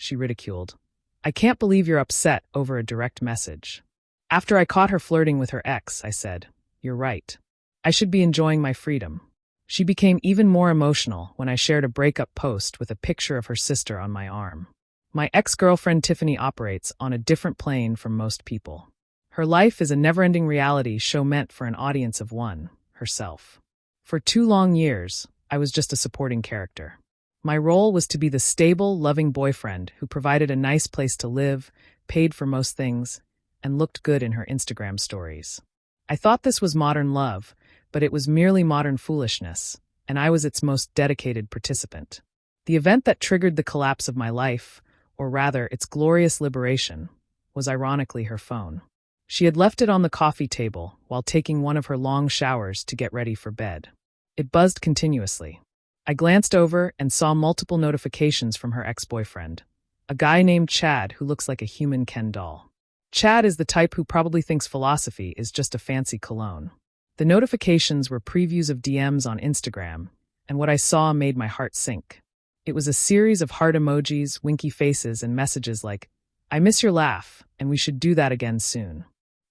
she ridiculed. I can't believe you're upset over a direct message. After I caught her flirting with her ex, I said, you're right. I should be enjoying my freedom. She became even more emotional when I shared a breakup post with a picture of her sister on my arm. My ex-girlfriend Tiffany operates on a different plane from most people. Her life is a never-ending reality show meant for an audience of one, herself. For 2 long years, I was just a supporting character. My role was to be the stable, loving boyfriend who provided a nice place to live, paid for most things, and looked good in her Instagram stories. I thought this was modern love, but it was merely modern foolishness, and I was its most dedicated participant. The event that triggered the collapse of my life, or rather its glorious liberation, was ironically her phone. She had left it on the coffee table while taking one of her long showers to get ready for bed. It buzzed continuously. I glanced over and saw multiple notifications from her ex-boyfriend, a guy named Chad who looks like a human Ken doll. Chad is the type who probably thinks philosophy is just a fancy cologne. The notifications were previews of DMs on Instagram, and what I saw made my heart sink. It was a series of heart emojis, winky faces, and messages like, I miss your laugh, and we should do that again soon.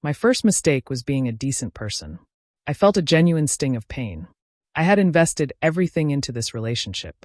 My first mistake was being a decent person. I felt a genuine sting of pain. I had invested everything into this relationship.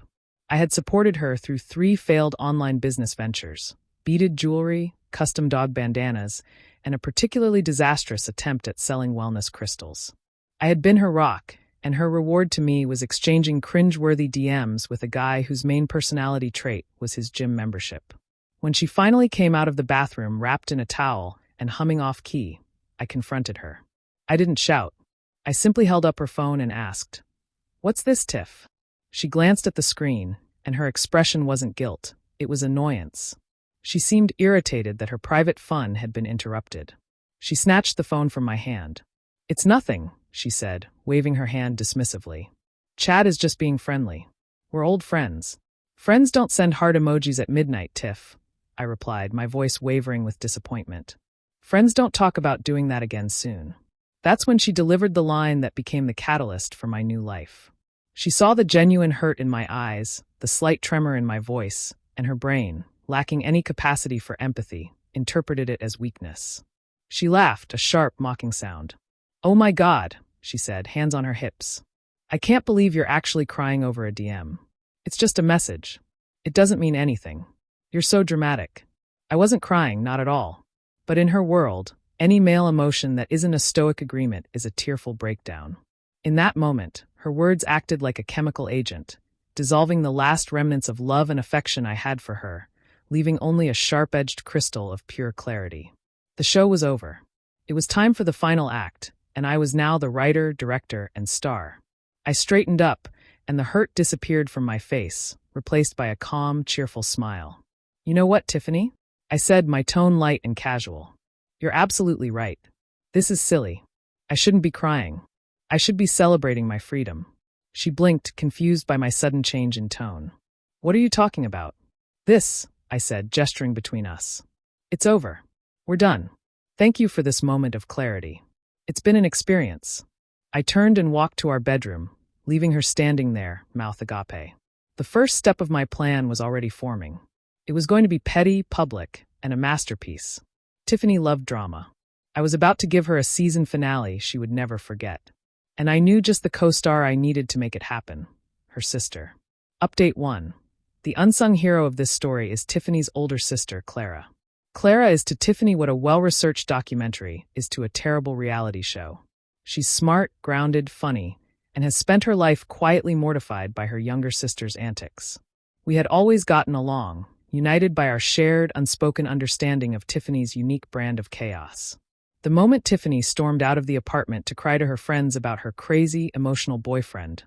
I had supported her through 3 failed online business ventures, beaded jewelry, custom dog bandanas, and a particularly disastrous attempt at selling wellness crystals. I had been her rock, and her reward to me was exchanging cringe-worthy DMs with a guy whose main personality trait was his gym membership. When she finally came out of the bathroom wrapped in a towel and humming off-key, I confronted her. I didn't shout. I simply held up her phone and asked, What's this, Tiff? She glanced at the screen, and her expression wasn't guilt, it was annoyance. She seemed irritated that her private fun had been interrupted. She snatched the phone from my hand. It's nothing, she said, waving her hand dismissively. Chad is just being friendly. We're old friends. Friends don't send heart emojis at midnight, Tiff, I replied, my voice wavering with disappointment. Friends don't talk about doing that again soon. That's when she delivered the line that became the catalyst for my new life. She saw the genuine hurt in my eyes, the slight tremor in my voice, and her brain, lacking any capacity for empathy, interpreted it as weakness. She laughed, a sharp, mocking sound. Oh my God, she said, hands on her hips. I can't believe you're actually crying over a DM. It's just a message. It doesn't mean anything. You're so dramatic. I wasn't crying, not at all. But in her world, any male emotion that isn't a stoic agreement is a tearful breakdown. In that moment, her words acted like a chemical agent, dissolving the last remnants of love and affection I had for her, leaving only a sharp-edged crystal of pure clarity. The show was over. It was time for the final act, and I was now the writer, director, and star. I straightened up, and the hurt disappeared from my face, replaced by a calm, cheerful smile. You know what, Tiffany? I said, my tone light and casual. You're absolutely right. This is silly. I shouldn't be crying. I should be celebrating my freedom. She blinked, confused by my sudden change in tone. What are you talking about? This, I said, gesturing between us. It's over. We're done. Thank you for this moment of clarity. It's been an experience. I turned and walked to our bedroom, leaving her standing there, mouth agape. The first step of my plan was already forming. It was going to be petty, public, and a masterpiece. Tiffany loved drama. I was about to give her a season finale she would never forget. And I knew just the co-star I needed to make it happen, her sister. Update 1. The unsung hero of this story is Tiffany's older sister, Clara. Clara is to Tiffany what a well-researched documentary is to a terrible reality show. She's smart, grounded, funny, and has spent her life quietly mortified by her younger sister's antics. We had always gotten along, united by our shared, unspoken understanding of Tiffany's unique brand of chaos. The moment Tiffany stormed out of the apartment to cry to her friends about her crazy, emotional boyfriend,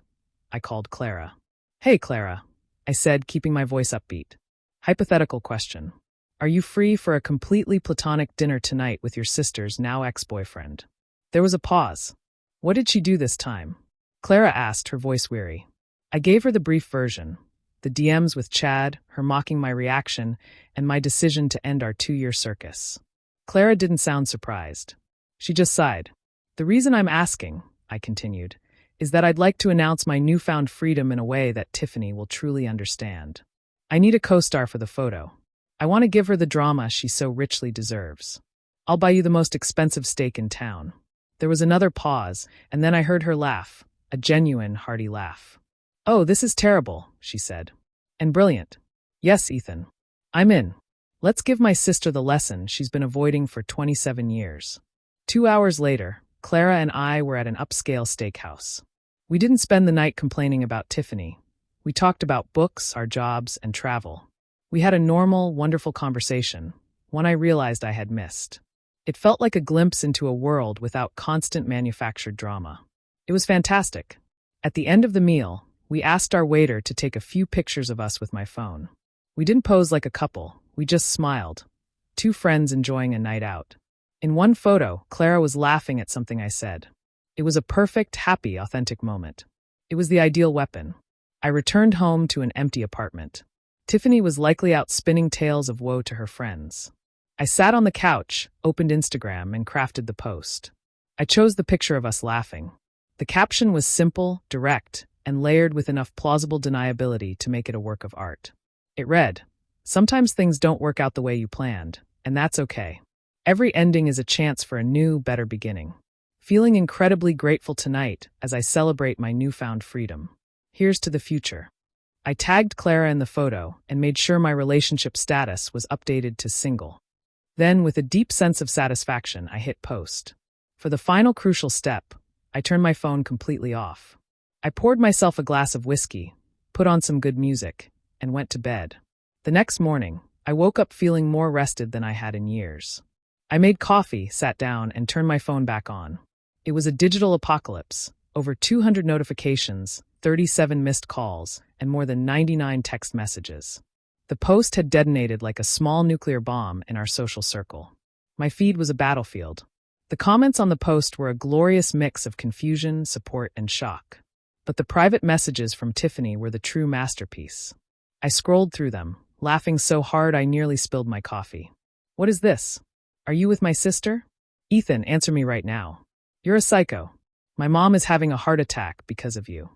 I called Clara. Hey, Clara, I said, keeping my voice upbeat. Hypothetical question. Are you free for a completely platonic dinner tonight with your sister's now ex-boyfriend? There was a pause. What did she do this time? Clara asked, her voice weary. I gave her the brief version. The DMs with Chad, her mocking my reaction, and my decision to end our 2-year circus. Clara didn't sound surprised. She just sighed. The reason I'm asking, I continued, is that I'd like to announce my newfound freedom in a way that Tiffany will truly understand. I need a co-star for the photo. I want to give her the drama she so richly deserves. I'll buy you the most expensive steak in town. There was another pause, and then I heard her laugh, a genuine, hearty laugh. Oh, this is terrible, she said. And brilliant. Yes, Ethan. I'm in. Let's give my sister the lesson she's been avoiding for 27 years. 2 hours later, Clara and I were at an upscale steakhouse. We didn't spend the night complaining about Tiffany. We talked about books, our jobs, and travel. We had a normal, wonderful conversation, one I realized I had missed. It felt like a glimpse into a world without constant manufactured drama. It was fantastic. At the end of the meal, we asked our waiter to take a few pictures of us with my phone. We didn't pose like a couple, we just smiled. Two friends enjoying a night out. In one photo, Clara was laughing at something I said. It was a perfect, happy, authentic moment. It was the ideal weapon. I returned home to an empty apartment. Tiffany was likely out spinning tales of woe to her friends. I sat on the couch, opened Instagram, and crafted the post. I chose the picture of us laughing. The caption was simple, direct, and layered with enough plausible deniability to make it a work of art. It read, "Sometimes things don't work out the way you planned, and that's okay. Every ending is a chance for a new, better beginning. Feeling incredibly grateful tonight as I celebrate my newfound freedom. Here's to the future." I tagged Clara in the photo and made sure my relationship status was updated to single. Then, with a deep sense of satisfaction, I hit post. For the final crucial step, I turned my phone completely off. I poured myself a glass of whiskey, put on some good music, and went to bed. The next morning, I woke up feeling more rested than I had in years. I made coffee, sat down, and turned my phone back on. It was a digital apocalypse. Over 200 notifications, 37 missed calls, and more than 99 text messages. The post had detonated like a small nuclear bomb in our social circle. My feed was a battlefield. The comments on the post were a glorious mix of confusion, support, and shock. But the private messages from Tiffany were the true masterpiece. I scrolled through them, laughing so hard I nearly spilled my coffee. What is this? Are you with my sister? Ethan, answer me right now. You're a psycho. My mom is having a heart attack because of you.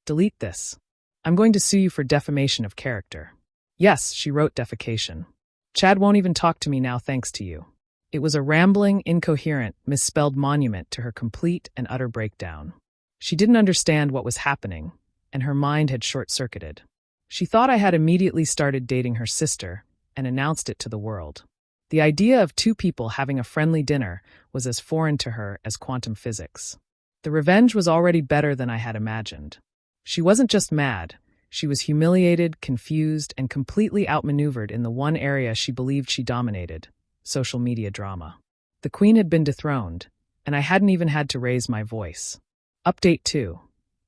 Delete this. I'm going to sue you for defamation of character. Yes, she wrote defecation. Chad won't even talk to me now thanks to you. It was a rambling, incoherent, misspelled monument to her complete and utter breakdown. She didn't understand what was happening, and her mind had short-circuited. She thought I had immediately started dating her sister and announced it to the world. The idea of two people having a friendly dinner was as foreign to her as quantum physics. The revenge was already better than I had imagined. She wasn't just mad. She was humiliated, confused, and completely outmaneuvered in the one area she believed she dominated, social media drama. The queen had been dethroned, and I hadn't even had to raise my voice. Update 2.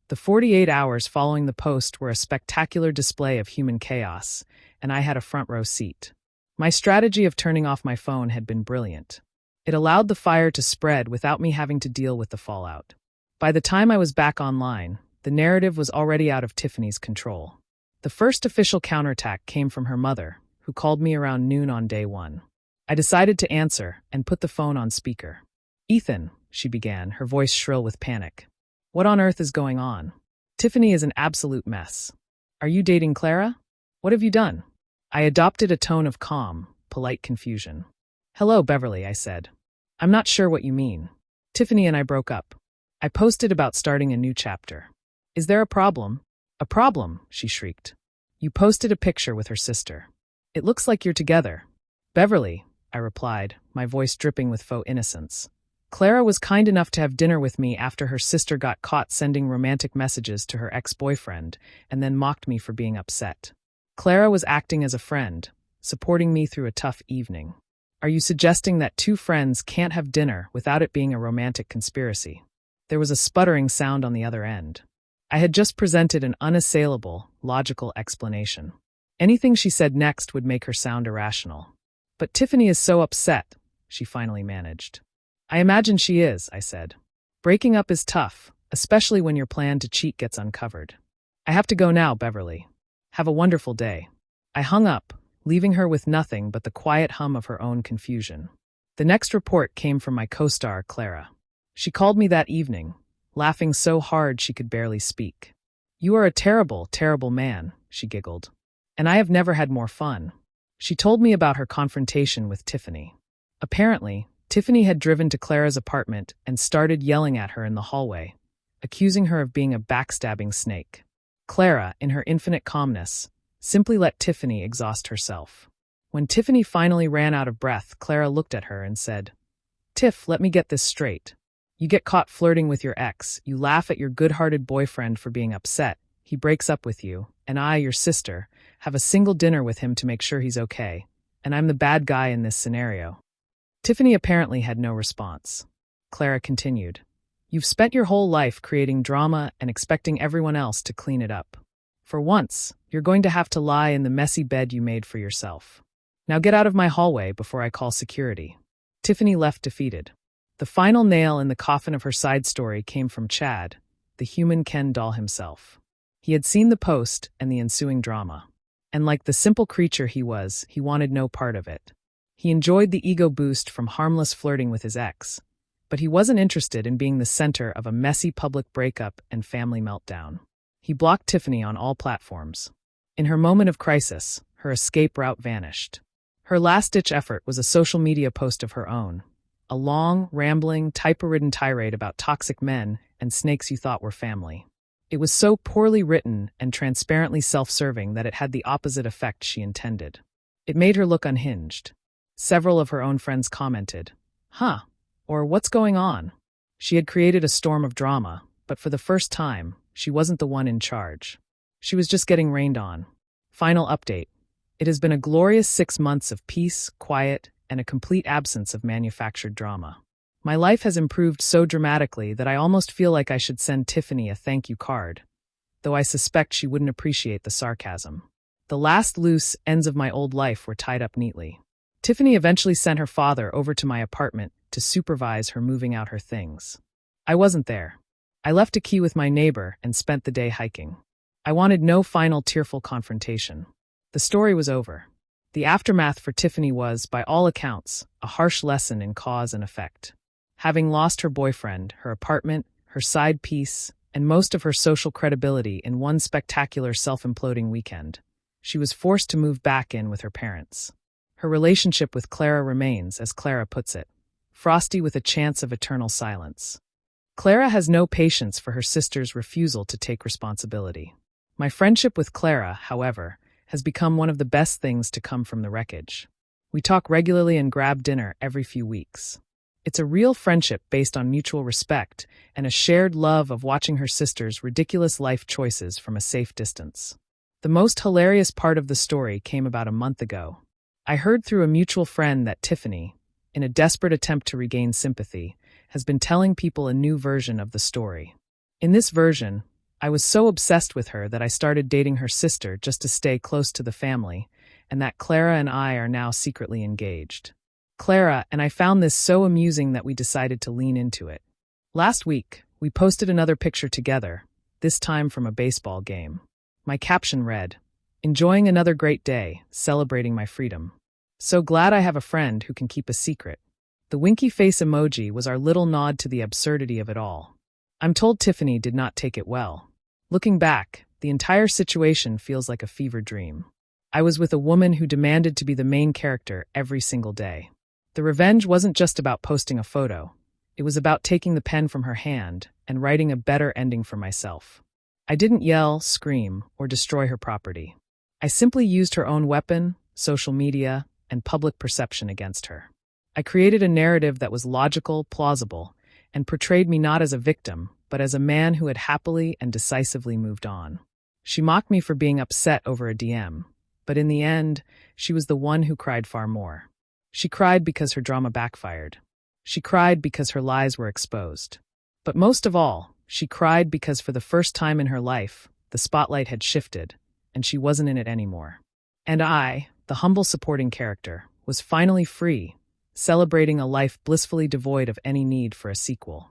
The 48 hours following the post were a spectacular display of human chaos, and I had a front row seat. My strategy of turning off my phone had been brilliant. It allowed the fire to spread without me having to deal with the fallout. By the time I was back online, the narrative was already out of Tiffany's control. The first official counterattack came from her mother, who called me around noon on day 1. I decided to answer and put the phone on speaker. Ethan, she began, her voice shrill with panic. What on earth is going on? Tiffany is an absolute mess. Are you dating Clara? What have you done? I adopted a tone of calm, polite confusion. Hello, Beverly, I said. I'm not sure what you mean. Tiffany and I broke up. I posted about starting a new chapter. Is there a problem? A problem, she shrieked. You posted a picture with her sister. It looks like you're together. Beverly, I replied, my voice dripping with faux innocence. Clara was kind enough to have dinner with me after her sister got caught sending romantic messages to her ex-boyfriend and then mocked me for being upset. Clara was acting as a friend, supporting me through a tough evening. Are you suggesting that two friends can't have dinner without it being a romantic conspiracy? There was a sputtering sound on the other end. I had just presented an unassailable, logical explanation. Anything she said next would make her sound irrational. But Tiffany is so upset, she finally managed. I imagine she is, I said. Breaking up is tough, especially when your plan to cheat gets uncovered. I have to go now, Beverly. Have a wonderful day. I hung up, leaving her with nothing but the quiet hum of her own confusion. The next report came from my co-star, Clara. She called me that evening, laughing so hard she could barely speak. You are a terrible, terrible man, she giggled. And I have never had more fun. She told me about her confrontation with Tiffany. Apparently, Tiffany had driven to Clara's apartment and started yelling at her in the hallway, accusing her of being a backstabbing snake. Clara, in her infinite calmness, simply let Tiffany exhaust herself. When Tiffany finally ran out of breath, Clara looked at her and said, "Tiff, let me get this straight. You get caught flirting with your ex, you laugh at your good-hearted boyfriend for being upset, he breaks up with you, and I, your sister, have a single dinner with him to make sure he's okay, and I'm the bad guy in this scenario." Tiffany apparently had no response. Clara continued, "You've spent your whole life creating drama and expecting everyone else to clean it up. For once, you're going to have to lie in the messy bed you made for yourself. Now get out of my hallway before I call security." Tiffany left defeated. The final nail in the coffin of her side story came from Chad, the human Ken doll himself. He had seen the post and the ensuing drama. And like the simple creature he was, he wanted no part of it. He enjoyed the ego boost from harmless flirting with his ex, but he wasn't interested in being the center of a messy public breakup and family meltdown. He blocked Tiffany on all platforms. In her moment of crisis, her escape route vanished. Her last-ditch effort was a social media post of her own, a long, rambling, type-ridden tirade about toxic men and snakes you thought were family. It was so poorly written and transparently self-serving that it had the opposite effect she intended. It made her look unhinged. Several of her own friends commented, "Huh," or "What's going on?" She had created a storm of drama, but for the first time, she wasn't the one in charge. She was just getting rained on. Final update. It has been a glorious 6 months of peace, quiet, and a complete absence of manufactured drama. My life has improved so dramatically that I almost feel like I should send Tiffany a thank you card, though I suspect she wouldn't appreciate the sarcasm. The last loose ends of my old life were tied up neatly. Tiffany eventually sent her father over to my apartment to supervise her moving out her things. I wasn't there. I left a key with my neighbor and spent the day hiking. I wanted no final tearful confrontation. The story was over. The aftermath for Tiffany was, by all accounts, a harsh lesson in cause and effect. Having lost her boyfriend, her apartment, her side piece, and most of her social credibility in one spectacular self-imploding weekend, she was forced to move back in with her parents. Her relationship with Clara remains, as Clara puts it, frosty with a chance of eternal silence. Clara has no patience for her sister's refusal to take responsibility. My friendship with Clara, however, has become one of the best things to come from the wreckage. We talk regularly and grab dinner every few weeks. It's a real friendship based on mutual respect and a shared love of watching her sister's ridiculous life choices from a safe distance. The most hilarious part of the story came about a month ago. I heard through a mutual friend that Tiffany, in a desperate attempt to regain sympathy, has been telling people a new version of the story. In this version, I was so obsessed with her that I started dating her sister just to stay close to the family, and that Clara and I are now secretly engaged. Clara and I found this so amusing that we decided to lean into it. Last week, we posted another picture together, this time from a baseball game. My caption read, "Enjoying another great day, celebrating my freedom. So glad I have a friend who can keep a secret." The winky face emoji was our little nod to the absurdity of it all. I'm told Tiffany did not take it well. Looking back, the entire situation feels like a fever dream. I was with a woman who demanded to be the main character every single day. The revenge wasn't just about posting a photo. It was about taking the pen from her hand and writing a better ending for myself. I didn't yell, scream, or destroy her property. I simply used her own weapon, social media, and public perception against her. I created a narrative that was logical, plausible, and portrayed me not as a victim, but as a man who had happily and decisively moved on. She mocked me for being upset over a DM, but in the end, she was the one who cried far more. She cried because her drama backfired. She cried because her lies were exposed. But most of all, she cried because for the first time in her life, the spotlight had shifted, and she wasn't in it anymore. And I, the humble supporting character, was finally free, celebrating a life blissfully devoid of any need for a sequel.